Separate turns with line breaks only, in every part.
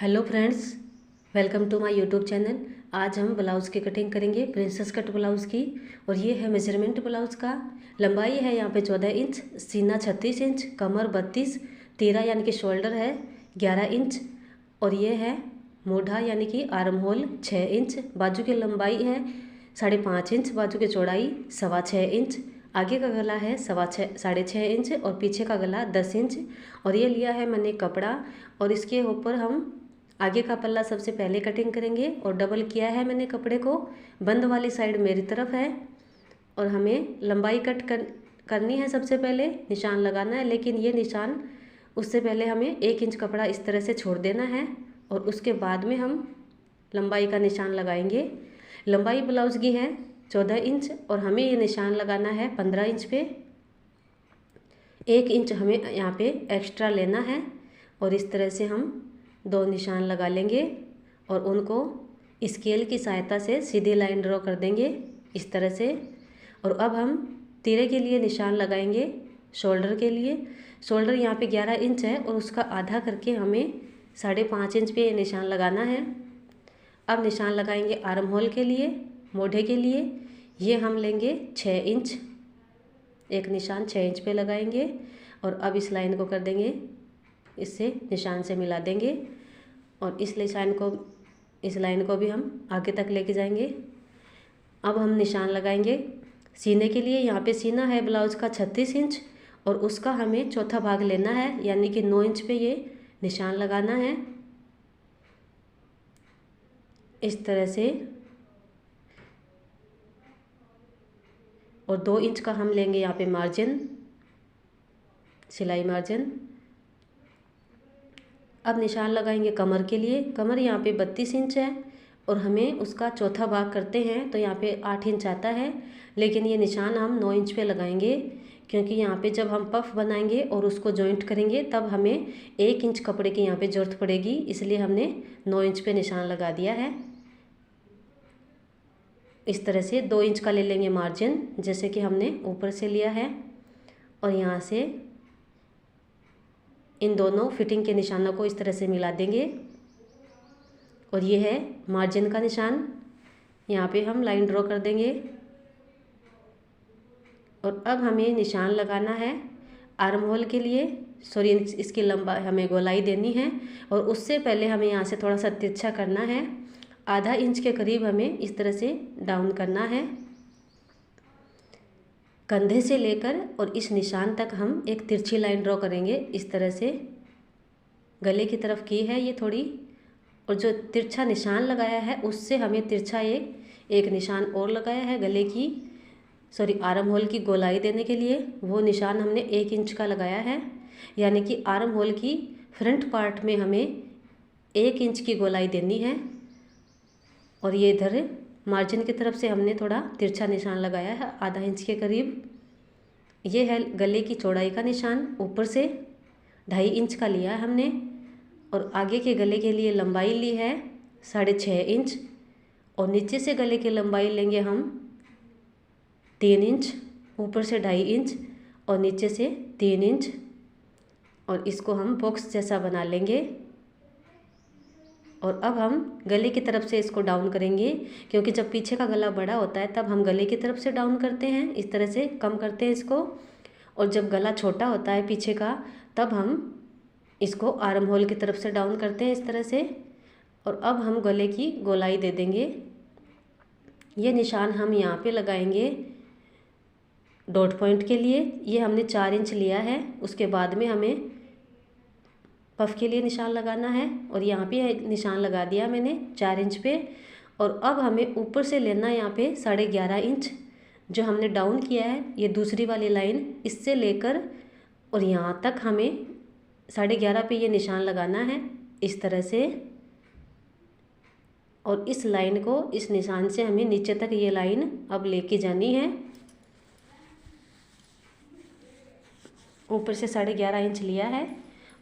Hello friends, welcome to my YouTube channel. आज हम blouse की कटिंग करेंगे, प्रिंसेस कट ब्लाउज़ की। और ये है मेजरमेंट ब्लाउज़ का। लंबाई है यहाँ पे 14 इंच, सीना 36 इंच, कमर 32, तीरा यानी कि शोल्डर है 11 इंच, और ये है मोढ़ा यानी कि आर्म होल 6 इंच। बाजू की लंबाई है 5.5 इंच, बाजू की चौड़ाई 6.25 इंच। आगे का गला है 6.5 इंच और पीछे का गला 10 इंच। और ये लिया है मैंने कपड़ा, और इसके ऊपर हम आगे का पल्ला सबसे पहले कटिंग करेंगे। और डबल किया है मैंने कपड़े को, बंद वाली साइड मेरी तरफ है। और हमें लंबाई करनी है, सबसे पहले निशान लगाना है। लेकिन ये निशान उससे पहले हमें 1 इंच कपड़ा इस तरह से छोड़ देना है, और उसके बाद में हम लंबाई का निशान लगाएंगे। लंबाई ब्लाउज़ की है 14 इंच और हमें ये निशान लगाना है 15 इंच पे। 1 इंच हमें यहाँ पे एक्स्ट्रा लेना है, और इस तरह से हम 2 निशान लगा लेंगे और उनको स्केल की सहायता से सीधी लाइन ड्रॉ कर देंगे इस तरह से। और अब हम तीरे के लिए निशान लगाएंगे। शोल्डर के लिए शोल्डर यहाँ पे 11 इंच है, और उसका आधा करके हमें 5.5 इंच पे ये निशान लगाना है। अब निशान लगाएंगे आर्म होल के लिए, मोढ़े के लिए। ये हम लेंगे 6 इंच, एक निशान 6 इंच पे लगाएंगे। और अब इस लाइन को कर देंगे, इससे निशान से मिला देंगे, और इस लाइन को भी हम आगे तक लेके जाएंगे। अब हम निशान लगाएंगे सीने के लिए। यहाँ पे सीना है ब्लाउज़ का 36 इंच, और उसका हमें चौथा भाग लेना है, यानी कि 9 इंच पे ये निशान लगाना है इस तरह से। और 2 इंच का हम लेंगे यहाँ पे मार्जिन, सिलाई मार्जिन। अब निशान लगाएंगे कमर के लिए। कमर यहाँ पे 32 इंच है, और हमें उसका चौथा भाग करते हैं तो यहाँ पे 8 इंच आता है। लेकिन ये निशान हम 9 इंच पे लगाएंगे, क्योंकि यहाँ पे जब हम पफ बनाएंगे और उसको जॉइंट करेंगे तब हमें 1 इंच कपड़े की यहाँ पे ज़रूरत पड़ेगी, इसलिए हमने 9 इंच पे निशान लगा दिया है। इस तरह से 2 इंच का ले लेंगे मार्जिन, जैसे कि हमने ऊपर से लिया है। और यहाँ से इन दोनों फिटिंग के निशानों को इस तरह से मिला देंगे। और ये है मार्जिन का निशान, यहाँ पे हम लाइन ड्रॉ कर देंगे। और अब हमें निशान लगाना है आर्म होल के लिए। इसकी लंबाई हमें गोलाई देनी है, और उससे पहले हमें यहाँ से थोड़ा सा तिरछा करना है। आधा इंच के करीब हमें इस तरह से डाउन करना है, कंधे से लेकर और इस निशान तक हम एक तिरछी लाइन ड्रॉ करेंगे इस तरह से। गले की तरफ की है ये थोड़ी, और जो तिरछा निशान लगाया है उससे हमें तिरछा एक निशान और लगाया है गले की आर्म होल की गोलाई देने के लिए। वो निशान हमने 1 इंच का लगाया है, यानी कि आर्म होल की फ्रंट पार्ट में हमें 1 इंच की गोलाई देनी है। और ये इधर मार्जिन की तरफ से हमने थोड़ा तिरछा निशान लगाया है आधा इंच के करीब। ये है गले की चौड़ाई का निशान, ऊपर से 2.5 इंच का लिया है हमने। और आगे के गले के लिए लंबाई ली है 6.5 इंच, और नीचे से गले की लंबाई लेंगे हम 3 इंच, ऊपर से 2.5 इंच और नीचे से 3 इंच। और इसको हम बॉक्स जैसा बना लेंगे। और अब हम गले की तरफ से इसको डाउन करेंगे, क्योंकि जब पीछे का गला बड़ा होता है तब हम गले की तरफ से डाउन करते हैं, इस तरह से कम करते हैं इसको। और जब गला छोटा होता है पीछे का, तब हम इसको आर्म होल की तरफ से डाउन करते हैं इस तरह से। और अब हम गले की गोलाई दे देंगे। ये निशान हम यहाँ पे लगाएंगे डॉट पॉइंट के लिए। ये हमने 4 इंच लिया है, उसके बाद में हमें पफ के लिए निशान लगाना है। और यहाँ पे निशान लगा दिया मैंने 4 इंच पे। और अब हमें ऊपर से लेना है यहाँ पे 11.5 इंच, जो हमने डाउन किया है ये दूसरी वाली लाइन, इससे लेकर और यहाँ तक हमें 11.5 पे ये निशान लगाना है इस तरह से। और इस लाइन को, इस निशान से हमें नीचे तक ये लाइन अब लेके जानी है। ऊपर से 11.5 इंच लिया है,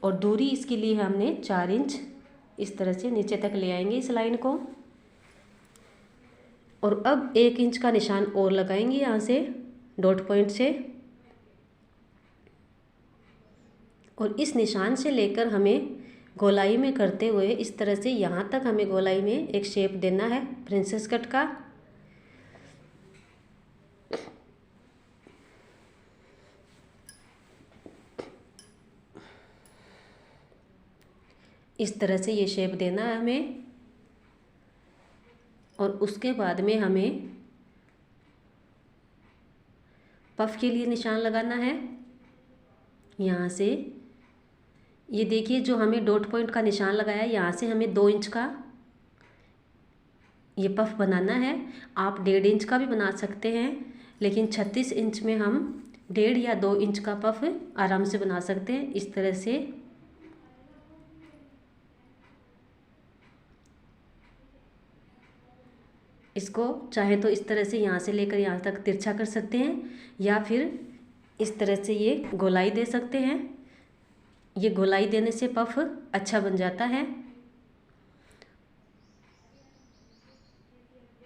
और दूरी इसके लिए हमने 4 इंच। इस तरह से नीचे तक ले आएंगे इस लाइन को। और अब 1 इंच का निशान और लगाएंगे यहाँ से डॉट पॉइंट से। और इस निशान से लेकर हमें गोलाई में करते हुए इस तरह से यहाँ तक हमें गोलाई में एक शेप देना है प्रिंसेस कट का। इस तरह से ये शेप देना है हमें। और उसके बाद में हमें पफ के लिए निशान लगाना है। यहाँ से ये देखिए जो हमें डॉट पॉइंट का निशान लगाया है, यहाँ से हमें 2 इंच का ये पफ बनाना है। आप 1.5 इंच का भी बना सकते हैं, लेकिन 36 इंच में हम 1.5 या 2 इंच का पफ आराम से बना सकते हैं। इस तरह से इसको चाहे तो इस तरह से यहाँ से लेकर यहाँ तक तिरछा कर सकते हैं, या फिर इस तरह से ये गोलाई दे सकते हैं। ये गोलाई देने से पफ अच्छा बन जाता है।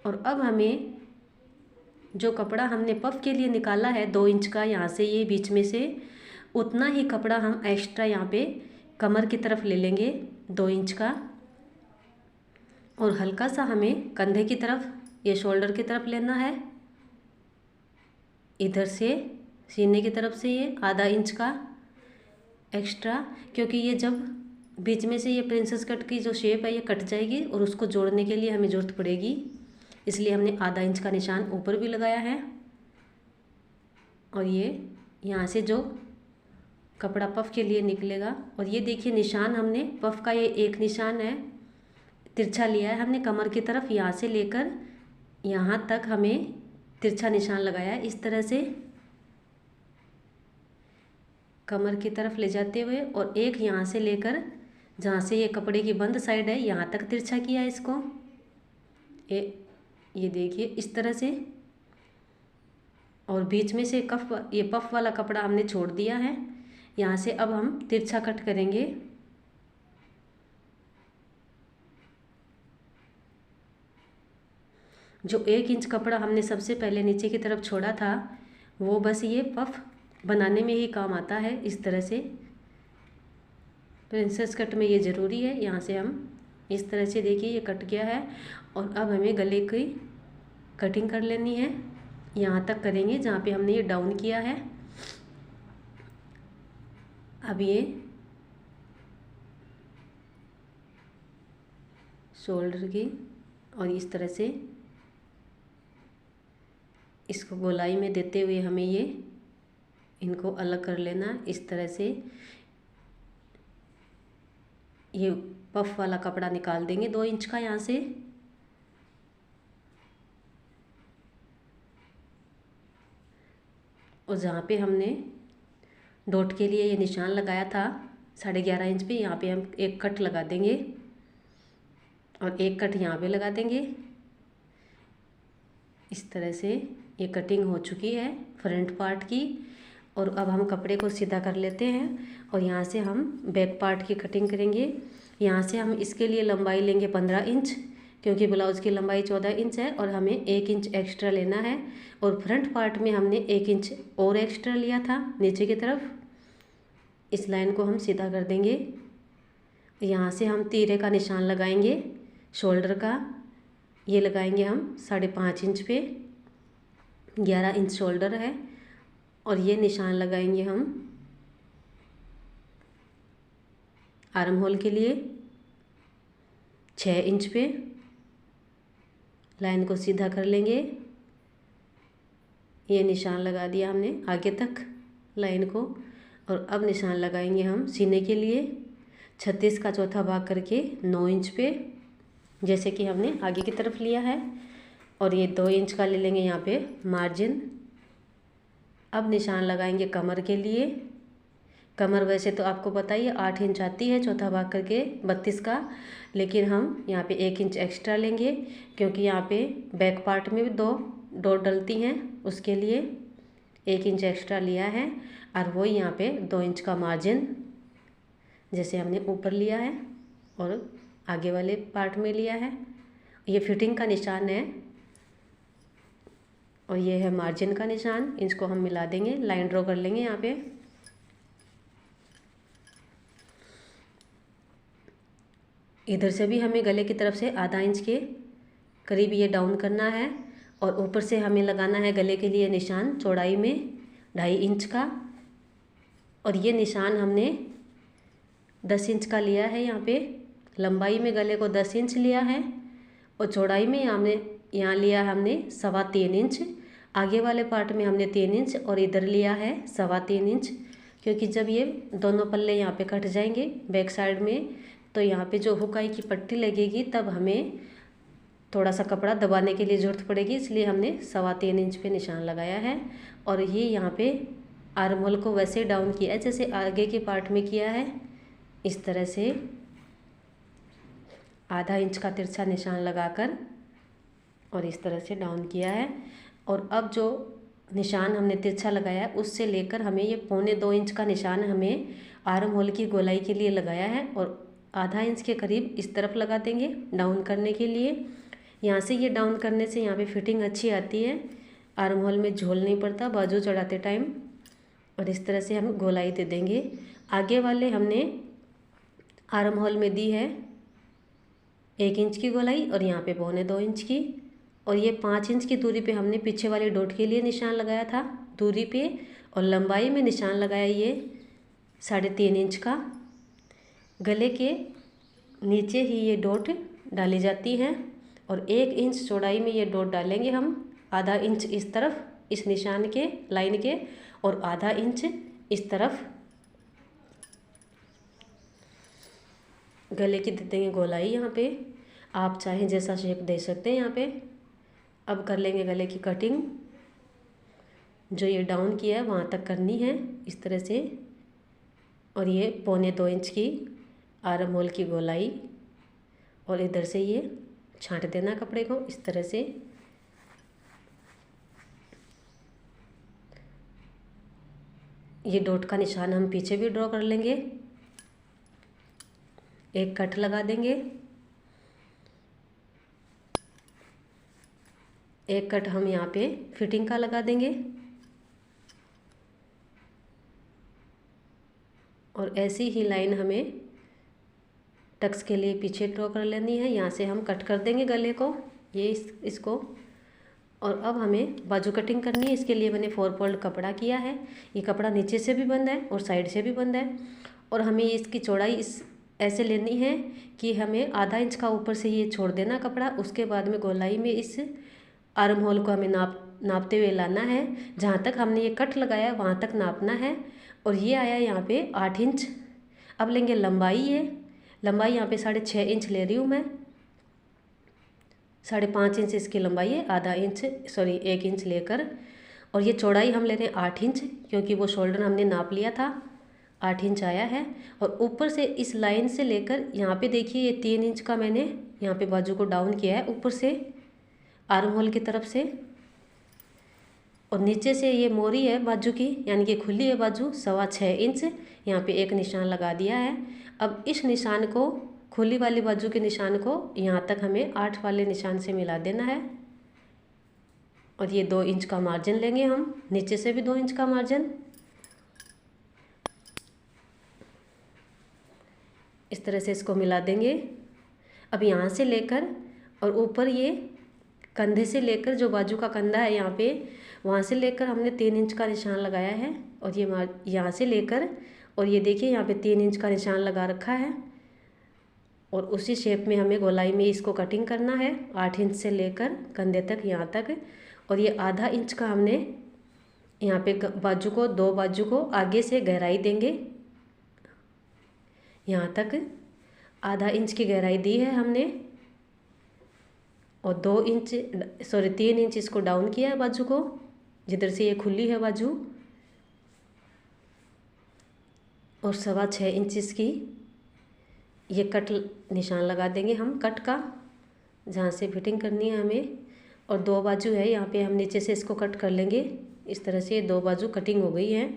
और अब हमें जो कपड़ा हमने पफ के लिए निकाला है 2 इंच का, यहाँ से ये बीच में से उतना ही कपड़ा हम एक्स्ट्रा यहाँ पे कमर की तरफ ले लेंगे 2 इंच का। और हल्का सा हमें कंधे की तरफ, ये शोल्डर की तरफ लेना है। इधर से सीने की तरफ से ये आधा इंच का एक्स्ट्रा, क्योंकि ये जब बीच में से ये प्रिंसेस कट की जो शेप है ये कट जाएगी और उसको जोड़ने के लिए हमें ज़रूरत पड़ेगी, इसलिए हमने आधा इंच का निशान ऊपर भी लगाया है। और ये यहाँ से जो कपड़ा पफ के लिए निकलेगा, और ये देखिए निशान हमने पफ का ये एक निशान है तिरछा लिया है हमने कमर की तरफ, यहाँ से लेकर यहाँ तक हमें तिरछा निशान लगाया है। इस तरह से कमर की तरफ ले जाते हुए, और एक यहाँ से लेकर जहाँ से ये कपड़े की बंद साइड है यहाँ तक तिरछा किया है इसको। ये देखिए इस तरह से। और बीच में से ये पफ वाला कपड़ा हमने छोड़ दिया है। यहाँ से अब हम तिरछा कट करेंगे। जो 1 इंच कपड़ा हमने सबसे पहले नीचे की तरफ छोड़ा था, वो बस ये पफ बनाने में ही काम आता है। इस तरह से प्रिंसेस कट में ये ज़रूरी है। यहाँ से हम इस तरह से देखिए ये कट गया है। और अब हमें गले की कटिंग कर लेनी है। यहाँ तक करेंगे जहाँ पे हमने ये डाउन किया है। अब ये शोल्डर की, और इस तरह से इसको गोलाई में देते हुए हमें ये इनको अलग कर लेना। इस तरह से ये पफ वाला कपड़ा निकाल देंगे 2 इंच का यहाँ से। और जहाँ पे हमने डॉट के लिए ये निशान लगाया था 11.5 इंच पे, यहाँ पे हम एक कट लगा देंगे और एक कट यहाँ पे लगा देंगे। इस तरह से ये कटिंग हो चुकी है फ्रंट पार्ट की। और अब हम कपड़े को सीधा कर लेते हैं और यहाँ से हम बैक पार्ट की कटिंग करेंगे। यहाँ से हम इसके लिए लंबाई लेंगे 15 इंच, क्योंकि ब्लाउज़ की लंबाई 14 इंच है और हमें 1 इंच एक्स्ट्रा लेना है। और फ्रंट पार्ट में हमने 1 इंच और एक्स्ट्रा लिया था नीचे की तरफ। इस लाइन को हम सीधा कर देंगे। यहाँ से हम तीरे का निशान लगाएंगे शोल्डर का। ये लगाएंगे हम 5.5 इंच पे, 11 इंच शोल्डर है। और ये निशान लगाएंगे हम आर्म होल के लिए 6 इंच पे। लाइन को सीधा कर लेंगे। ये निशान लगा दिया हमने आगे तक लाइन को। और अब निशान लगाएंगे हम सीने के लिए 36 का चौथा भाग करके 9 इंच पे, जैसे कि हमने आगे की तरफ लिया है। और ये 2 इंच का ले लेंगे यहाँ पे मार्जिन। अब निशान लगाएंगे कमर के लिए। कमर वैसे तो आपको पता ही है 8 इंच आती है चौथा भाग करके 32 का, लेकिन हम यहाँ पे 1 इंच एक्स्ट्रा लेंगे, क्योंकि यहाँ पे बैक पार्ट में भी 2 डॉट डलती हैं, उसके लिए 1 इंच एक्स्ट्रा लिया है। और वो यहाँ पे 2 इंच का मार्जिन जैसे हमने ऊपर लिया है और आगे वाले पार्ट में लिया है। ये फिटिंग का निशान है और ये है मार्जिन का निशान। इसको हम मिला देंगे, लाइन ड्रॉ कर लेंगे यहाँ पे। इधर से भी हमें गले की तरफ से आधा इंच के करीब ये डाउन करना है और ऊपर से हमें लगाना है गले के लिए निशान चौड़ाई में 2.5 इंच का। और ये निशान हमने 10 इंच का लिया है। यहाँ पे लंबाई में गले को 10 इंच लिया है और चौड़ाई में यहाँ लिया है हमने 3.25 इंच। आगे वाले पार्ट में हमने 3 इंच और इधर लिया है 3.25 इंच, क्योंकि जब ये दोनों पल्ले यहाँ पे कट जाएंगे बैक साइड में तो यहाँ पे जो हुकाई की पट्टी लगेगी तब हमें थोड़ा सा कपड़ा दबाने के लिए ज़रूरत पड़ेगी, इसलिए हमने 3.25 इंच पे निशान लगाया है। और ये यहाँ पे आर्म होल को वैसे डाउन किया है जैसे आगे के पार्ट में किया है। इस तरह से आधा इंच का तिरछा निशान लगाकर और इस तरह से डाउन किया है। और अब जो निशान हमने तिरछा लगाया है उससे लेकर हमें ये 1.25 इंच का निशान हमें आर्म होल की गोलाई के लिए लगाया है और आधा इंच के करीब इस तरफ लगा देंगे डाउन करने के लिए। यहाँ से ये डाउन करने से यहाँ पे फिटिंग अच्छी आती है, आर्म होल में झोल नहीं पड़ता बाजू चढ़ाते टाइम। और इस तरह से हम गोलाई दे देंगे। आगे वाले हमने आर्म होल में दी है 1 इंच की गोलाई और यहाँ पे 1.25 इंच की। और ये 5 इंच की दूरी पे हमने पीछे वाले डॉट के लिए निशान लगाया था दूरी पे, और लंबाई में निशान लगाया ये 3.5 इंच का। गले के नीचे ही ये डॉट डाली जाती हैं और 1 इंच चौड़ाई में ये डॉट डालेंगे हम, आधा इंच इस तरफ इस निशान के लाइन के और आधा इंच इस तरफ। गले की दे देंगे गोलाई यहाँ पे, आप चाहें जैसा शेप दे सकते हैं यहाँ पे। अब कर लेंगे गले की कटिंग, जो ये डाउन किया है वहाँ तक करनी है इस तरह से। और ये 1.25 इंच की आर्म होल की गोलाई और इधर से ये छांट देना कपड़े को इस तरह से। ये डॉट का निशान हम पीछे भी ड्रॉ कर लेंगे, एक कट लगा देंगे। एक कट हम यहाँ पे फिटिंग का लगा देंगे और ऐसी ही लाइन हमें टक्स के लिए पीछे ड्रॉ कर लेनी है। यहाँ से हम कट कर देंगे गले को, ये इसको। और अब हमें बाजू कटिंग करनी है, इसके लिए मैंने 4 फोल्ड कपड़ा किया है। ये कपड़ा नीचे से भी बंद है और साइड से भी बंद है। और हमें इसकी चौड़ाई ऐसे लेनी है कि हमें आधा इंच का ऊपर से ये छोड़ देना कपड़ा, उसके बाद में गोलाई में इस आर्म होल को हमें नापते हुए लाना है। जहाँ तक हमने ये कट लगाया वहाँ तक नापना है। और ये आया यहाँ पे 8 इंच। अब लेंगे लंबाई, लंबाई यहाँ पे 6.5 इंच ले रही हूँ मैं, 5.5 इंच इसकी लंबाई है, आधा इंच 1 इंच लेकर। और ये चौड़ाई हम ले रहे हैं 8 इंच, क्योंकि वो शोल्डर हमने नाप लिया था 8 इंच आया है। और ऊपर से इस लाइन से लेकर यहाँ पे देखिए ये 3 इंच का मैंने यहाँ पे बाजू को डाउन किया है ऊपर से आर्म होल की तरफ से। और नीचे से ये मोरी है बाजू की, यानी कि खुली है बाजू 6.25 इंच, यहाँ पे एक निशान लगा दिया है। अब इस निशान को, खुली वाली बाजू के निशान को यहाँ तक हमें 8 वाले निशान से मिला देना है। और ये 2 इंच का मार्जिन लेंगे हम, नीचे से भी 2 इंच का मार्जिन। इस तरह से इसको मिला देंगे। अब यहाँ से लेकर और ऊपर ये कंधे से लेकर जो बाजू का कंधा है यहाँ पे, वहाँ से लेकर हमने 3 इंच का निशान लगाया है। और ये यहाँ से लेकर और ये देखिए यहाँ पे 3 इंच का निशान लगा रखा है। और उसी शेप में हमें गोलाई में इसको कटिंग करना है 8 इंच से लेकर कंधे तक यहाँ तक। और ये आधा इंच का हमने यहाँ पे बाजू को, 2 बाजू को आगे से गहराई देंगे, यहाँ तक आधा इंच की गहराई दी है हमने। और 3 इंच इसको डाउन किया है बाजू को, जिधर से ये खुली है बाजू। और 6.25 इंच इसकी ये कट निशान लगा देंगे हम, कट का, जहाँ से फिटिंग करनी है हमें। और 2 बाजू है यहाँ पे, हम नीचे से इसको कट कर लेंगे इस तरह से। 2 बाजू कटिंग हो गई है।